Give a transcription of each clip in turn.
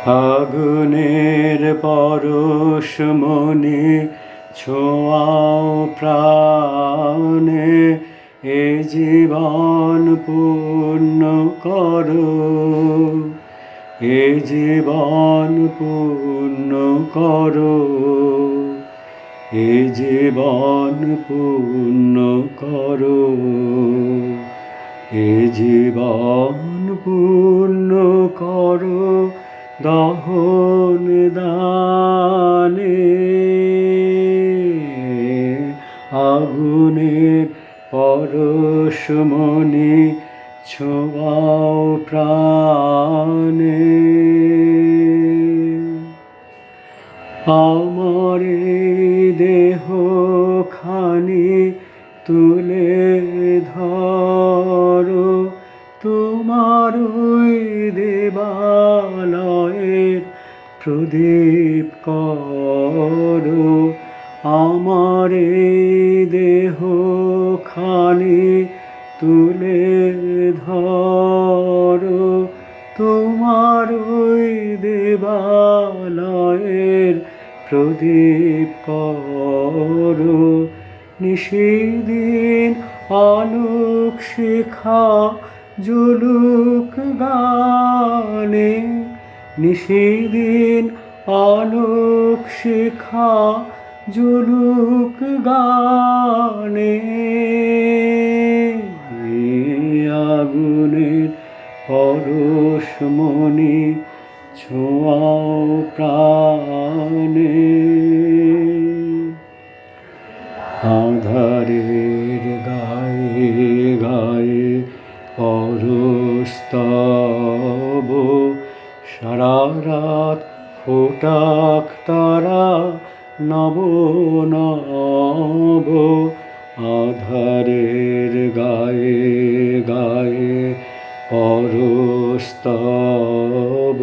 আগুনের পরশ মনে ছোঁয়াও প্রাণে, এ জীবন পূর্ণ করো, এ জীবন পূর্ণ করো, এ জীবন পূর্ণ করো, এ জীবন পূর্ণ করো দহন দানে। আগুনের পরশ মনে ছোঁয়াও প্রাণে, আমার দেহ খানি তুলে ধরো, তোমার ওই দেবালয়ের প্রদীপ করো। আমার দেহ খানি তুলে ধরো, তোমার ওই দেবালয়ের প্রদীপ করো। নিশিদিন আলোক শিখা জ্বলুক গানে, নিশিদিন আলোক শিখা জ্বলুক গানে। আগুনের পরশ মনে ছোঁয়াও প্রাণে, আঁধারের গায়ে গায়ে পরশ তব, সারা রাত ফোটাক তারা নব নব। আঁধারের গায়ে গায়ে পরশ তব,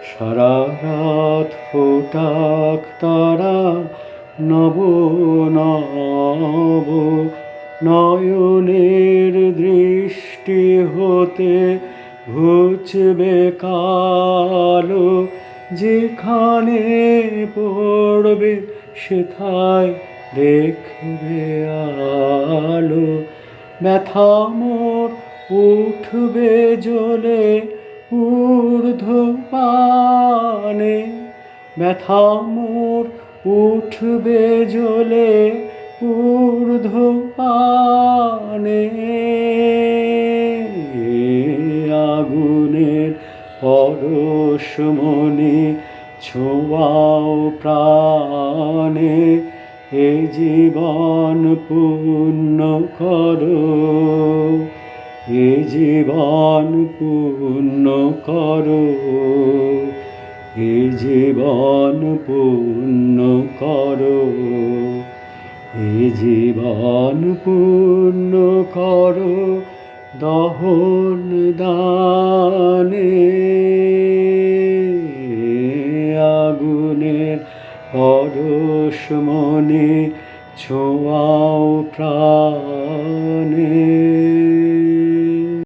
সারা রাত ফোটাক তারা নব নব। নয়নের দৃষ্টি হতে ঘুচবে কালো, যেখানে পড়বে সেথায় দেখবে আলো। ব্যথা মোর উঠবে জ্বলে ঊর্ধ্বপানে, ব্যথা মোর উঠবে জ্বলে ঊর্ধ্বপানে। আগুনের পরশ মনে ছোঁয়াও প্রাণে, এ জীবন পূর্ণ করো, এ জীবন পূর্ণ করো, এ জীবন পূর্ণ করো, এ জীবন পূর্ণ করো দহন দানে।